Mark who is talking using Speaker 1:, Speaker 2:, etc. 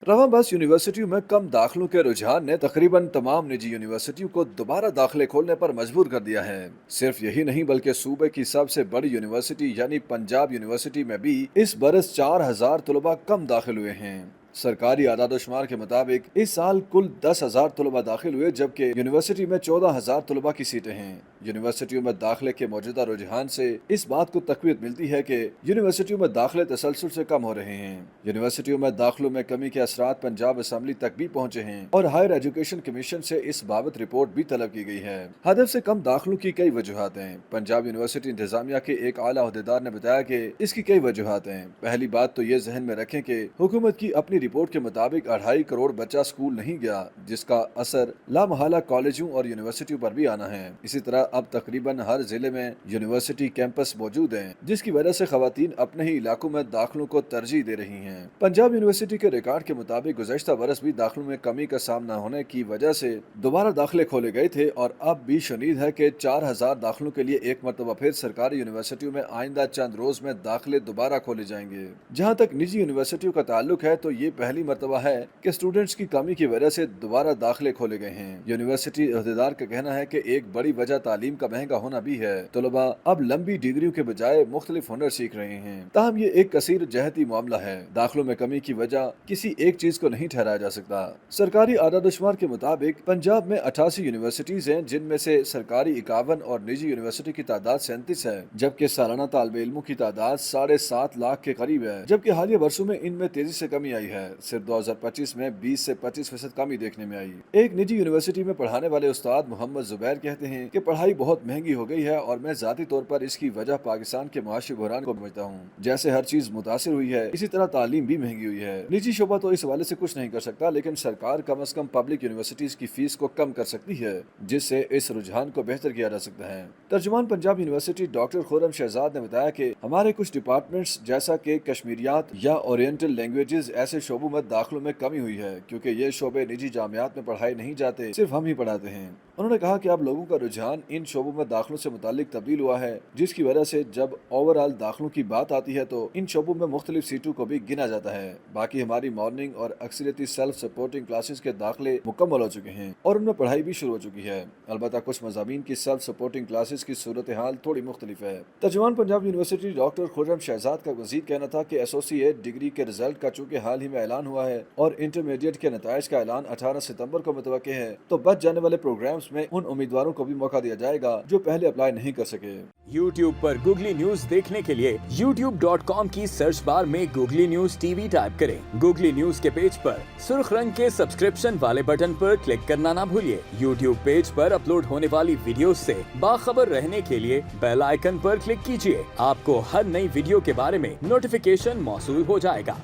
Speaker 1: रवां बस यूनिवर्सिटियों में कम दाखिलों के रुझान ने तकरीबन तमाम निजी यूनिवर्सिटियों को दोबारा दाखिले खोलने पर मजबूर कर दिया है। सिर्फ यही नहीं बल्कि सूबे की सबसे बड़ी यूनिवर्सिटी यानी पंजाब यूनिवर्सिटी में भी इस बरस 4,000 तलबा कम दाखिल हुए हैं। सरकारी आदादोशुमार के मुताबिक इस साल कुल 10,000 तलबा दाखिल हुए, जबकि यूनिवर्सिटी में 14,000 तलबा की सीटें हैं। यूनिवर्सिटियों में दाखिले के मौजूदा रुझान से इस बात को तकवीत मिलती है कि यूनिवर्सिटियों में दाखिले तसलसल से कम हो रहे हैं। यूनिवर्सिटियों में दाखिलों में कमी के असरात पंजाब असम्बली तक भी पहुंचे हैं और हायर एजुकेशन कमीशन से इस बाबत रिपोर्ट भी तलब की गई है। हदफ से कम दाखिलों की कई वजूहत हैं। पंजाब यूनिवर्सिटी इंतजामिया के एक आला अहदेदार ने बताया कि इसकी कई वजूहत हैं। पहली बात तो ये जहन में रखें कि हुकूमत की अपनी रिपोर्ट के मुताबिक 2.5 करोड़ बच्चा स्कूल नहीं गया, जिसका असर लामहला कॉलेजों और यूनिवर्सिटियों पर भी आना है। इसी तरह अब तकरीबन हर जिले में यूनिवर्सिटी कैंपस मौजूद हैं, जिसकी वजह से खवातीन अपने ही इलाकों में दाखिलों को तरजीह दे रही हैं। पंजाब यूनिवर्सिटी के रिकॉर्ड के मुताबिक गुज़श्ता बरस भी दाखिलों में कमी का सामना होने की वजह से दोबारा दाखिले खोले गए थे और अब भी शनीद है कि 4,000 दाखिलों के लिए एक मरतबा फिर सरकारी यूनिवर्सिटियों में आइंदा चंद रोज में दाखिले दोबारा खोले जाएंगे। जहाँ तक निजी यूनिवर्सिटियों का ताल्लुक है तो ये पहली मरतबा है कि स्टूडेंट्स की कमी की वजह से दोबारा दाखिले खोले गए हैं। यूनिवर्सिटी अहदेदार का कहना है कि एक बड़ी वजह तालीम का महंगा होना भी है। तलबा अब लंबी डिग्रियों के बजाय मुख्तलिफ हुनर सीख रहे हैं। ताहम ये एक कसीर जहती मामला है। दाखिलों में कमी की वजह किसी एक चीज को नहीं ठहराया जा सकता। सरकारी आदादोशुमार के मुताबिक पंजाब में 88 यूनिवर्सिटीज हैं, जिनमें से सरकारी 51 और निजी यूनिवर्सिटी की तादाद 37 है, जबकि सालाना तालिबे इल्मों की तादाद 7.5 लाख के करीब है। जबकि हालिया वर्षों में इनमें तेजी से कमी आई है। सिर्फ 2025 में 20 से 25% कमी देखने में आई। एक निजी यूनिवर्सिटी में पढ़ाने वाले उस्ताद मोहम्मद जुबैर कहते हैं कि पढ़ाई बहुत महंगी हो गई है और मैं जाती तौर पर इसकी वजह पाकिस्तान के मुआशी बहरान को समझता हूँ। जैसे हर चीज मुतासिर हुई है, इसी तरह तालीम भी महंगी हुई है। निजी शोबा तो इस हवाले से कुछ नहीं कर सकता, लेकिन सरकार कम अज कम पब्लिक यूनिवर्सिटीज की फीस को कम कर सकती है, जिससे इस रुझान को बेहतर किया जा सकता है। तर्जुमान पंजाब यूनिवर्सिटी डॉक्टर खुर्रम शहजाद ने बताया कि हमारे कुछ डिपार्टमेंट्स जैसा कि कश्मीरियात या ओरिएंटल लैंग्वेजेस ऐसे शोबों में दाखिलों में कमी हुई है, क्योंकि ये शोबे निजी जामियात में पढ़ाई नहीं जाते, सिर्फ हम ही पढ़ाते हैं। उन्होंने कहा कि अब लोगों का रुझान इन शोबों में दाखिलों से मुतालिक तब्दील हुआ है, जिसकी वजह से जब ओवरऑल दाखिलों की बात आती है तो इन शोबों में मुख्तलिफ सीटों को भी गिना जाता है। बाकी हमारी मॉर्निंग और अक्सरियती सेल्फ सपोर्टिंग क्लासेस के दाखिले मुकम्मल हो चुके हैं और उनमें पढ़ाई भी शुरू हो चुकी है। अलबत्ता कुछ मज़ामीन की सेल्फ सपोर्टिंग क्लासेस की सूरत हाल थोड़ी मुख्तलिफ है। तर्जुमान पंजाब यूनिवर्सिटी डॉक्टर खुर्रम शहजाद का मजीद कहना था कि एसोसिएट डिग्री के रिजल्ट का चूंकि हाल ही में ऐलान हुआ है और इंटरमीडिएट के नताइज का ऐलान 18 सितंबर को मुतवक्किह है, तो बच जाने वाले प्रोग्राम्स में उन उम्मीदवारों को भी मौका दिया जाएगा जो पहले अप्लाई नहीं कर सके।
Speaker 2: YouTube पर गूगली न्यूज देखने के लिए youtube.com की सर्च बार में गूगली न्यूज टीवी टाइप करें। गूगली न्यूज के पेज पर सुर्ख रंग के सब्सक्रिप्शन वाले बटन पर क्लिक करना ना भूलिए। YouTube पेज पर अपलोड होने वाली वीडियो से बाखबर रहने के लिए बेल आइकन पर क्लिक कीजिए। आपको हर नई वीडियो के बारे में नोटिफिकेशन मौसूल हो जाएगा।